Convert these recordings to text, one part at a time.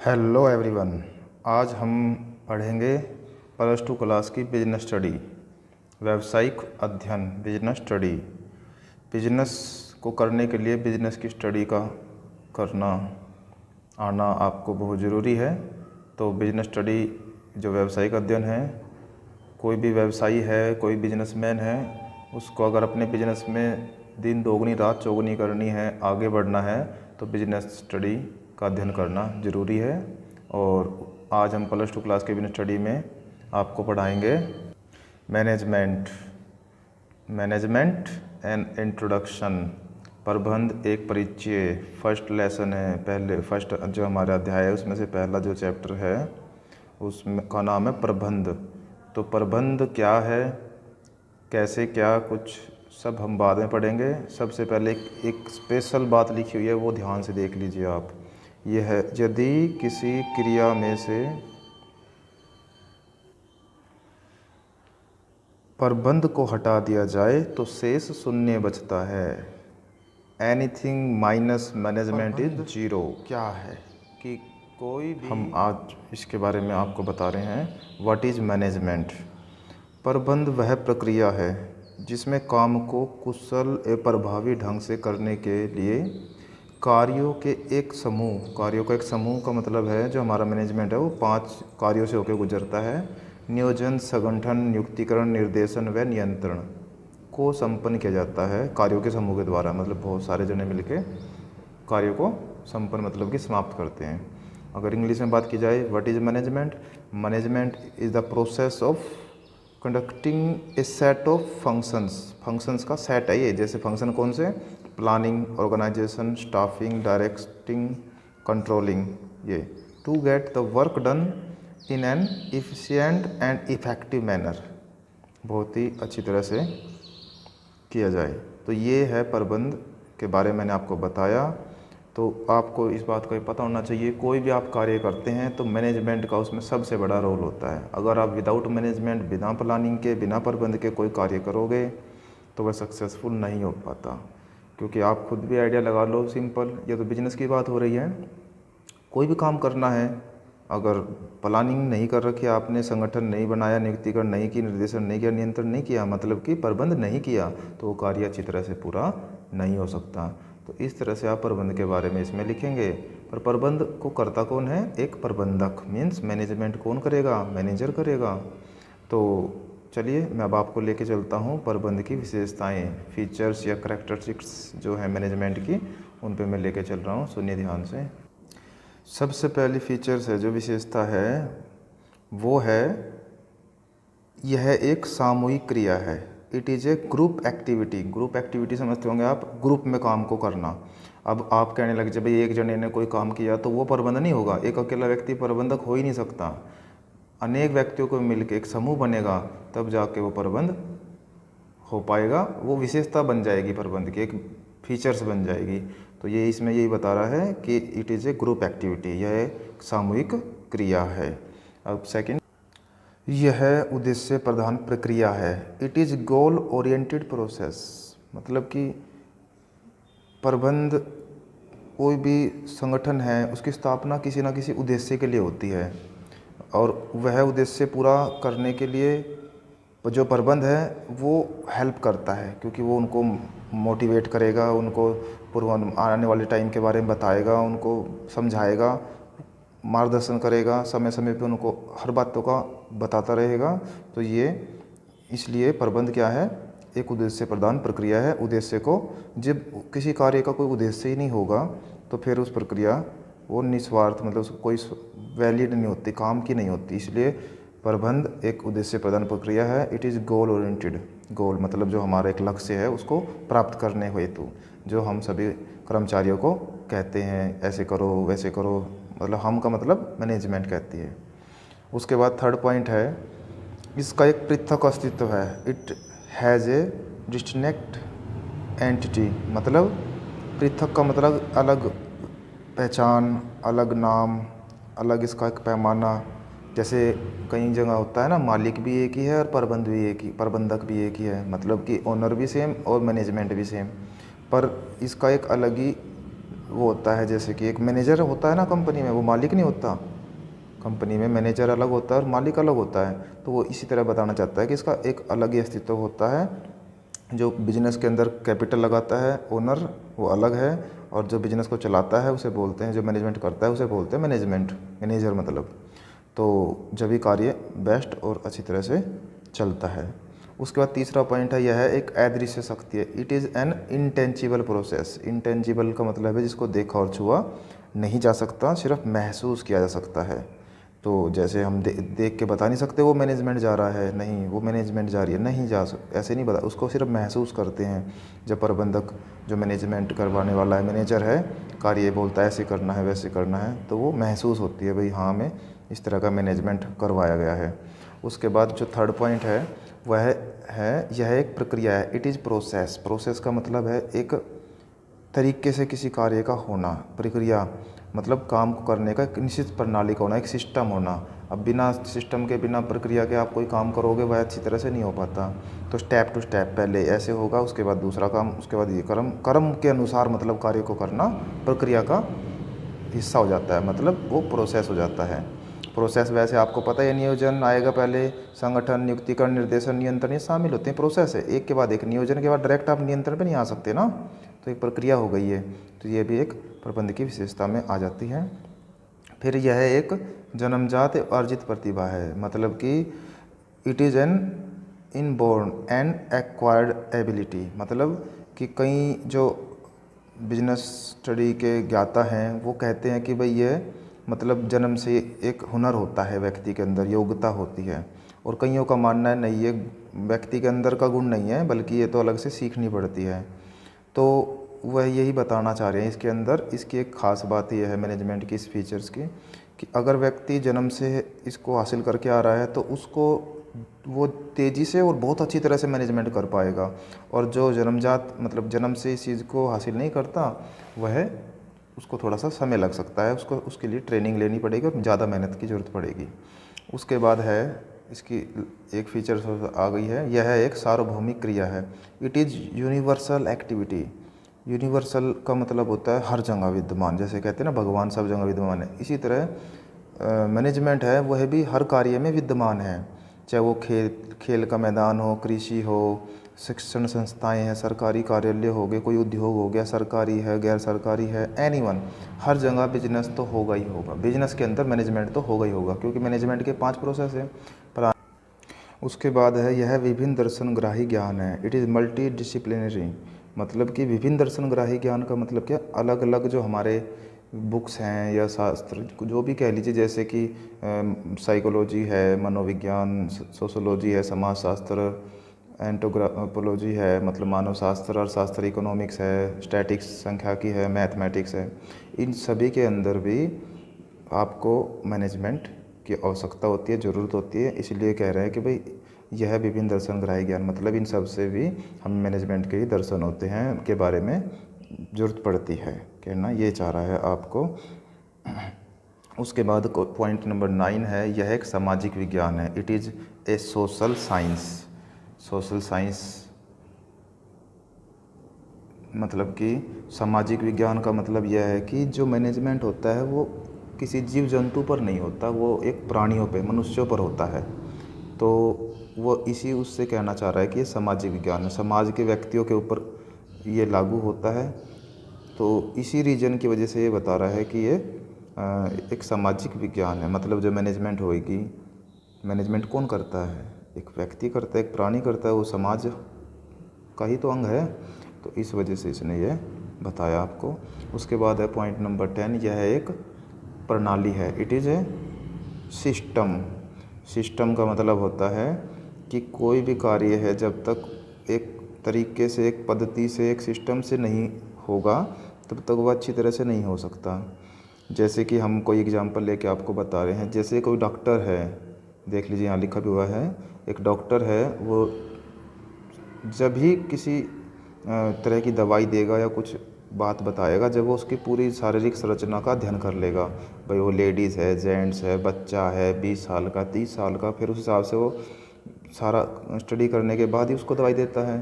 Hello everyone. आज हम पढ़ेंगे +2 क्लास की बिजनेस स्टडी, व्यावसायिक अध्ययन, बिजनेस स्टडी। बिजनेस को करने के लिए बिजनेस की स्टडी का करना आना आपको बहुत ज़रूरी है। तो बिजनेस स्टडी जो व्यावसायिक अध्ययन है, कोई भी व्यवसायी है, कोई बिजनेसमैन है, उसको अगर अपने बिजनेस में दिन दोगुनी रात चौगुनी करनी है, आगे बढ़ना है, तो बिजनेस स्टडी का अध्ययन करना ज़रूरी है। और आज हम +2 क्लास के बिजनेस स्टडी में आपको पढ़ाएंगे मैनेजमेंट एंड इंट्रोडक्शन, प्रबंध एक परिचय। फर्स्ट लेसन है, फर्स्ट जो हमारा अध्याय है उसमें से पहला जो चैप्टर है उसमें का नाम है प्रबंध। तो प्रबंध क्या है, कैसे क्या, कुछ सब हम बाद में पढ़ेंगे। सबसे पहले एक स्पेशल बात लिखी हुई है, वो ध्यान से देख लीजिए आप। ये है, यदि किसी क्रिया में से प्रबंध को हटा दिया जाए तो शेष शून्य बचता है। Anything minus management is zero. क्या है कि कोई भी, हम आज इसके बारे में आपको बता रहे हैं। What is management? प्रबंध वह प्रक्रिया है जिसमें काम को कुशल एवं प्रभावी ढंग से करने के लिए कार्यों का एक समूह का मतलब है, जो हमारा मैनेजमेंट है वो 5 कार्यों से होकर गुजरता है। नियोजन, संगठन, नियुक्तिकरण, निर्देशन व नियंत्रण को संपन्न किया जाता है कार्यों के समूह के द्वारा। मतलब बहुत सारे जने मिलके कार्यों को संपन्न, मतलब कि समाप्त करते हैं। अगर इंग्लिश में बात की जाए, what is management? Management is the process of conducting a set of functions का सेट है ये। जैसे फंक्शन कौन से? Planning, organisation, staffing, directing, controlling, ये to get the work done in an efficient and effective manner, बहुत ही अच्छी तरह से किया जाए। तो ये है प्रबंध के बारे में मैंने आपको बताया। तो आपको इस बात का पता होना चाहिए, कोई भी आप कार्य करते हैं तो मैनेजमेंट का उसमें सबसे बड़ा रोल होता है। अगर आप विदाउट मैनेजमेंट, बिना प्लानिंग के, बिना प्रबंध के कोई कार्य करोगे तो वह सक्सेसफुल नहीं हो पाता। क्योंकि आप खुद भी आइडिया लगा लो, सिंपल, ये तो बिजनेस की बात हो रही है। कोई भी काम करना है, अगर प्लानिंग नहीं कर रखी आपने, संगठन नहीं बनाया, नियुक्तिकरण नहीं की, निर्देशन नहीं किया, नियंत्रण नहीं किया, मतलब कि प्रबंध नहीं किया, तो वो कार्य अच्छी तरह से पूरा नहीं हो सकता। तो इस तरह से आप प्रबंध के बारे में इसमें लिखेंगे। पर प्रबंध को करता कौन है? एक प्रबंधक, मीन्स मैनेजमेंट कौन करेगा? मैनेजर करेगा। तो चलिए मैं अब आपको लेके चलता हूँ प्रबंध की विशेषताएं, फीचर्स या करैक्टरिस्टिक्स जो है मैनेजमेंट की, उन पे मैं लेके चल रहा हूँ, सुनिए ध्यान से। सबसे पहली फीचर्स है, जो विशेषता है वो है, यह एक सामूहिक क्रिया है। It is a group activity. Group activity समझते होंगे आप, ग्रुप में काम को करना। अब आप कहने लगे, जब भाई एक जने ने कोई काम किया तो वो प्रबंध नहीं होगा, एक अकेला व्यक्ति प्रबंधक हो ही नहीं सकता। अनेक व्यक्तियों को मिलकर एक समूह बनेगा, तब जाके वो प्रबंध हो पाएगा, वो विशेषता बन जाएगी प्रबंध की, एक फीचर्स बन जाएगी। तो ये इसमें यही बता रहा है कि it is a group activity, यह एक सामूहिक क्रिया है। अब सेकंड, यह उद्देश्य प्रधान प्रक्रिया है। It is goal oriented process, मतलब कि प्रबंध, कोई भी संगठन है उसकी स्थापना किसी न किसी उद्देश्य के लिए होती है, और वह उद्देश्य पूरा करने के लिए जो प्रबंध है वो हेल्प करता है, क्योंकि वो उनको मोटिवेट करेगा, उनको पूर्व आने वाले टाइम के बारे में बताएगा, उनको समझाएगा, मार्गदर्शन करेगा, समय समय पे उनको हर बातों का बताता रहेगा। तो ये इसलिए प्रबंध क्या है? एक उद्देश्य प्रधान प्रक्रिया है। उद्देश्य को, जब किसी कार्य का कोई उद्देश्य ही नहीं होगा तो फिर उस प्रक्रिया वो निस्वार्थ, मतलब कोई वैलिड नहीं होती, काम की नहीं होती। इसलिए प्रबंध एक उद्देश्य प्रधान प्रक्रिया है। It is goal oriented. Goal मतलब जो हमारा एक लक्ष्य है उसको प्राप्त करने हेतु, जो हम सभी कर्मचारियों को कहते हैं ऐसे करो वैसे करो, मतलब हम का मतलब मैनेजमेंट कहती है। उसके बाद थर्ड पॉइंट है, इसका एक पृथक अस्तित्व है। It has a distinct entity, मतलब पृथक का मतलब अलग पहचान, अलग नाम, अलग इसका एक पैमाना। जैसे कई जगह होता है ना, मालिक भी एक ही है और प्रबंधक भी एक ही है, मतलब कि ओनर भी सेम और मैनेजमेंट भी सेम, पर इसका एक अलग ही वो होता है जैसे कि एक मैनेजर होता है ना कंपनी में, वो मालिक नहीं होता। कंपनी में मैनेजर अलग होता है और मालिक अलग होता है। तो वो इसी तरह बताना चाहता है कि इसका एक अलग ही अस्तित्व होता है। जो बिजनेस के अंदर कैपिटल लगाता है ओनर, वो अलग है, और जो बिजनेस को चलाता है उसे बोलते हैं, जो मैनेजमेंट करता है उसे बोलते हैं मैनेजमेंट, मैनेजर मतलब। तो जब भी कार्य बेस्ट और अच्छी तरह से चलता है। उसके बाद तीसरा पॉइंट है, यह है एक अदृश्य शक्ति है। It is an intangible process. Intangible का मतलब है जिसको देखा और छुआ नहीं जा सकता, सिर्फ महसूस किया जा सकता है। तो जैसे हम देख के बता नहीं सकते वो मैनेजमेंट जा रहा है, नहीं वो मैनेजमेंट जा रही है, नहीं जा ऐसे नहीं बता, उसको सिर्फ महसूस करते हैं। जब प्रबंधक जो मैनेजमेंट करवाने वाला है, मैनेजर है, कार्य बोलता है ऐसे करना है वैसे करना है, तो वो महसूस होती है भाई हाँ हमें इस तरह का मैनेजमेंट करवाया गया है। उसके बाद जो थर्ड पॉइंट है वह है यह एक प्रक्रिया है। It is process. प्रोसेस का मतलब है एक तरीके से किसी कार्य का होना। प्रक्रिया मतलब काम को करने का एक निश्चित प्रणाली का होना, एक सिस्टम होना। अब बिना सिस्टम के, बिना प्रक्रिया के आप कोई काम करोगे वह अच्छी तरह से नहीं हो पाता। तो स्टेप टू स्टेप पहले ऐसे होगा, उसके बाद दूसरा काम, उसके बाद ये कर्म, कर्म के अनुसार मतलब कार्य को करना प्रक्रिया का हिस्सा हो जाता है, मतलब वो प्रोसेस हो जाता है। प्रोसेस वैसे आपको पता है, नियोजन आएगा पहले, संगठन, नियुक्तिकरण, निर्देशन, नियंत्रण, ये शामिल होते हैं। प्रोसेस है एक के बाद एक। नियोजन के बाद डायरेक्ट आप नियंत्रण पे नहीं आ सकते ना, तो एक प्रक्रिया हो गई है। तो ये भी एक प्रबंध की विशेषता में आ जाती है। फिर यह एक जन्मजात अर्जित प्रतिभा है, मतलब कि it is an inborn and acquired ability. मतलब कि कई जो बिजनेस स्टडी के ज्ञाता हैं वो कहते हैं कि भाई ये मतलब जन्म से एक हुनर होता है व्यक्ति के अंदर, योग्यता होती है। और कईयों का मानना है नहीं, ये व्यक्ति के अंदर का गुण नहीं है, बल्कि ये तो अलग से सीखनी पड़ती है। तो वह यही बताना चाह रहे हैं इसके अंदर। इसकी एक ख़ास बात यह है मैनेजमेंट की इस फीचर्स की, कि अगर व्यक्ति जन्म से इसको हासिल करके आ रहा है तो उसको वो तेज़ी से और बहुत अच्छी तरह से मैनेजमेंट कर पाएगा। और जो जन्मजात मतलब जन्म से इस चीज़ को हासिल नहीं करता, वह उसको थोड़ा सा समय लग सकता है, उसको उसके लिए ट्रेनिंग लेनी पड़ेगी और ज़्यादा मेहनत की ज़रूरत पड़ेगी। उसके बाद है इसकी एक फीचर आ गई है, यह एक सार्वभौमिक क्रिया है। It is universal activity. Universal का मतलब होता है हर जगह विद्यमान, जैसे कहते हैं ना भगवान सब जगह विद्यमान है, इसी तरह मैनेजमेंट है वह भी हर कार्य में विद्यमान है। चाहे वो खेल का मैदान हो, कृषि हो, शिक्षण संस्थाएं हैं, सरकारी कार्यालय हो गए, कोई उद्योग हो गया, सरकारी है गैर सरकारी है, एनीवन, हर जगह बिजनेस तो होगा ही होगा। बिजनेस के अंदर मैनेजमेंट तो होगा ही होगा, क्योंकि मैनेजमेंट के 5 प्रोसेस हैं। उसके बाद है यह विभिन्न दर्शनग्राही ज्ञान है। It is multi disciplinary. मतलब कि विभिन्न दर्शनग्राही ज्ञान का मतलब क्या, अलग अलग जो हमारे बुक्स हैं या शास्त्र जो भी कह लीजिए, जैसे कि साइकोलॉजी है, मनोविज्ञान, सोशोलॉजी है, समाजशास्त्र, एंथ्रोपोलॉजी है मतलब मानव शास्त्र, अर्थशास्त्र, इकोनॉमिक्स है, स्टैटिक्स सांख्यिकी है, मैथमेटिक्स है, इन सभी के अंदर भी आपको मैनेजमेंट की आवश्यकता होती है, ज़रूरत होती है। इसलिए कह रहे हैं कि भाई यह विभिन्न दर्शनग्राही ज्ञान मतलब इन सब से भी हम मैनेजमेंट के ही दर्शन होते हैं के बारे में ज़रूरत पड़ती है, कहना ये चाह रहा है आपको। उसके बाद पॉइंट नंबर 9 है, यह एक सामाजिक विज्ञान है। It is a social science. Social science मतलब कि सामाजिक विज्ञान का मतलब यह है कि जो मैनेजमेंट होता है वो किसी जीव जंतु पर नहीं होता, वो एक प्राणियों पे, मनुष्यों पर होता है। तो वो इसी उससे कहना चाह रहा है कि ये सामाजिक विज्ञान है, समाज के व्यक्तियों के ऊपर ये लागू होता है। तो इसी रीजन की वजह से ये बता रहा है कि ये एक सामाजिक विज्ञान है। मतलब जो मैनेजमेंट होएगी, मैनेजमेंट कौन करता है, एक व्यक्ति करता है, एक प्राणी करता है, वो समाज का ही तो अंग है। तो इस वजह से इसने ये बताया आपको। उसके बाद है पॉइंट नंबर 10, यह एक प्रणाली है। It is a system. System का मतलब होता है कि कोई भी कार्य है जब तक एक तरीके से, एक पद्धति से, एक सिस्टम से नहीं होगा तब तक वह अच्छी तरह से नहीं हो सकता। जैसे कि हम कोई एग्जांपल लेके आपको बता रहे हैं, जैसे कोई डॉक्टर है, देख लीजिए यहाँ लिखा भी हुआ है, एक डॉक्टर है, वो जब भी किसी तरह की दवाई देगा या कुछ बात बताएगा जब वो उसकी पूरी शारीरिक संरचना का अध्ययन कर लेगा। भाई वो लेडीज़ है, जेंट्स है, बच्चा है 20 साल का, 30 साल का, फिर उस हिसाब से वो सारा स्टडी करने के बाद ही उसको दवाई देता है।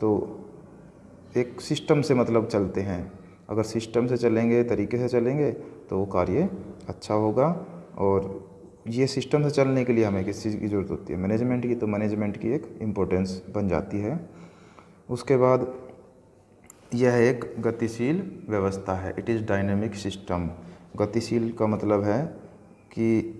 तो एक सिस्टम से मतलब चलते हैं। अगर सिस्टम से चलेंगे, तरीके से चलेंगे तो वो कार्य अच्छा होगा। और ये सिस्टम से चलने के लिए हमें किस चीज़ की ज़रूरत होती है? मैनेजमेंट की। तो मैनेजमेंट की एक इम्पोर्टेंस बन जाती है। उसके बाद यह एक गतिशील व्यवस्था है, इट इज़ डायनेमिक सिस्टम। गतिशील का मतलब है कि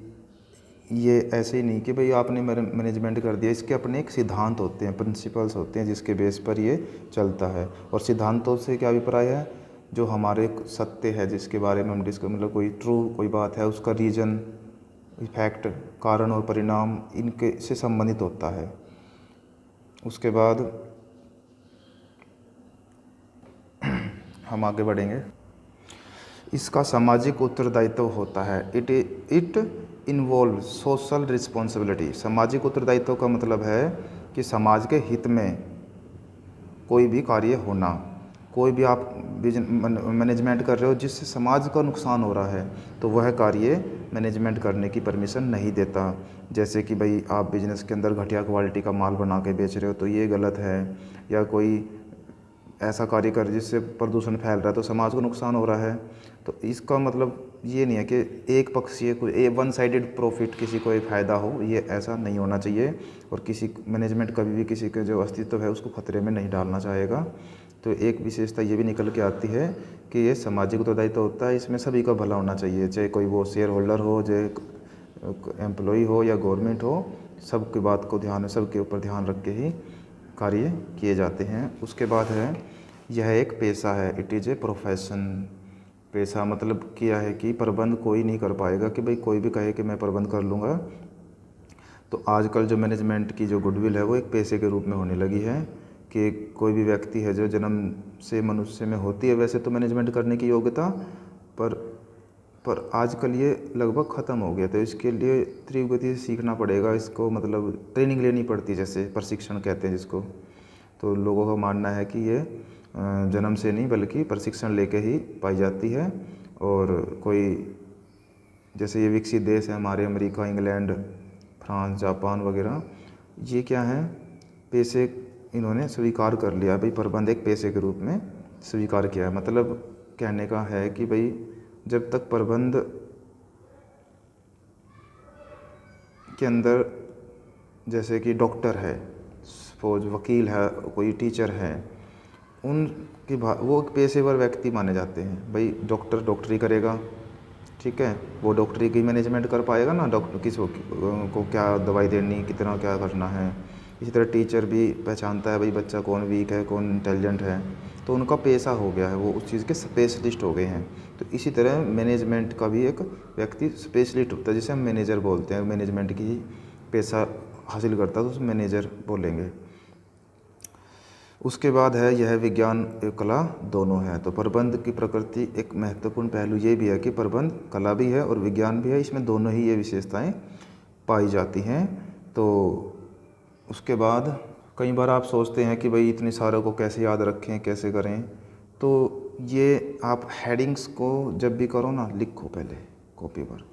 ये ऐसे ही नहीं कि भाई आपने मैनेजमेंट कर दिया, इसके अपने एक सिद्धांत होते हैं, प्रिंसिपल्स होते हैं जिसके बेस पर ये चलता है। और सिद्धांतों से क्या अभिप्राय है? जो हमारे सत्य है जिसके बारे में हम मतलब कोई ट्रू कोई बात है, उसका रीज़न, इफेक्ट, कारण और परिणाम इनके से संबंधित होता है। उसके बाद हम आगे बढ़ेंगे। इसका सामाजिक उत्तरदायित्व होता है, इट इन्वॉल्व सोशल रिस्पॉन्सिबिलिटी। सामाजिक उत्तरदायित्व का मतलब है कि समाज के हित में कोई भी कार्य होना। कोई भी आप मैनेजमेंट कर रहे हो जिससे समाज का नुकसान हो रहा है तो वह कार्य मैनेजमेंट करने की परमिशन नहीं देता। जैसे कि भाई आप बिजनेस के अंदर घटिया क्वालिटी का माल बना के बेच रहे हो तो ये गलत है, या कोई ऐसा कार्य कर जिससे प्रदूषण फैल रहा है तो समाज को नुकसान हो रहा है। तो इसका मतलब ये नहीं है कि एक पक्षीय कोई वन साइडेड प्रॉफिट, किसी को एक फ़ायदा हो, ये ऐसा नहीं होना चाहिए। और किसी मैनेजमेंट कभी भी किसी के जो अस्तित्व है उसको खतरे में नहीं डालना चाहेगा। तो एक विशेषता ये भी निकल के आती है कि ये सामाजिक उत्तरदायित्व होता है, इसमें सभी का भला होना चाहिए, चाहे कोई वो शेयर होल्डर हो, चाहे एम्प्लॉय हो या गवर्नमेंट हो, सबकी बात को ध्यान, सबके ऊपर ध्यान रख के ही कार्य किए जाते हैं। उसके बाद है यह एक पेशा है, इट इज़ ए प्रोफेशन। पेशा मतलब क्या है कि प्रबंध कोई नहीं कर पाएगा कि भाई कोई भी कहे कि मैं प्रबंध कर लूँगा। तो आजकल जो मैनेजमेंट की जो गुडविल है वो एक पेशे के रूप में होने लगी है कि कोई भी व्यक्ति है जो जन्म से मनुष्य में होती है वैसे तो मैनेजमेंट करने की योग्यता, पर आजकल ये लगभग ख़त्म हो गया। तो इसके लिए तीव्र गति से सीखना पड़ेगा, इसको मतलब ट्रेनिंग लेनी पड़ती है, जैसे प्रशिक्षण कहते हैं जिसको। तो लोगों का मानना है कि ये जन्म से नहीं बल्कि प्रशिक्षण लेके ही पाई जाती है। और कोई जैसे ये विकसित देश है हमारे, अमेरिका, इंग्लैंड, फ्रांस, जापान वगैरह, ये क्या है, पेशे इन्होंने स्वीकार कर लिया भाई, प्रबंध एक पेशे के रूप में स्वीकार किया है। मतलब कहने का है कि भाई जब तक प्रबंध के अंदर जैसे कि डॉक्टर है, सपोज वकील है, कोई टीचर है, उनकी वो एक पेशेवर व्यक्ति माने जाते हैं। भाई डॉक्टर डॉक्टरी करेगा, ठीक है, वो डॉक्टरी की मैनेजमेंट कर पाएगा ना, डॉक्टर किस को क्या दवाई देनी, कितना क्या करना है। इसी तरह टीचर भी पहचानता है भाई बच्चा कौन वीक है, कौन इंटेलिजेंट है, तो उनका पेशा हो गया है, वो उस चीज़ के स्पेशलिस्ट हो गए हैं। तो इसी तरह मैनेजमेंट का भी एक व्यक्ति स्पेशलिस्ट होता है जिसे हम मैनेजर बोलते हैं। मैनेजमेंट की पेशा हासिल करता है तो उसे मैनेजर बोलेंगे। उसके बाद है यह विज्ञान और कला दोनों है। तो प्रबंध की प्रकृति एक महत्वपूर्ण पहलू ये भी है कि प्रबंध कला भी है और विज्ञान भी है, इसमें दोनों ही ये विशेषताएं पाई जाती हैं। तो उसके बाद कई बार आप सोचते हैं कि भाई इतने सारों को कैसे याद रखें, कैसे करें। तो ये आप हेडिंग्स को जब भी करो ना, लिखो पहले कॉपी पर।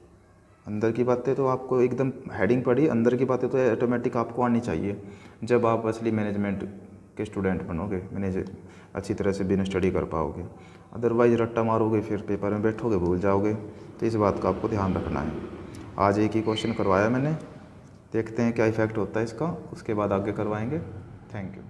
अंदर की बातें तो आपको एकदम हेडिंग पढ़ी, अंदर की बातें तो ऑटोमेटिक आपको आनी चाहिए जब आप असली मैनेजमेंट के स्टूडेंट बनोगे, मैनेजर अच्छी तरह से बिना स्टडी कर पाओगे। अदरवाइज़ रट्टा मारोगे फिर पेपर में बैठोगे, भूल जाओगे। तो इस बात का आपको ध्यान रखना है। आज एक ही क्वेश्चन करवाया मैंने, देखते हैं क्या इफ़ेक्ट होता है इसका, उसके बाद आगे करवाएंगे। Thank you.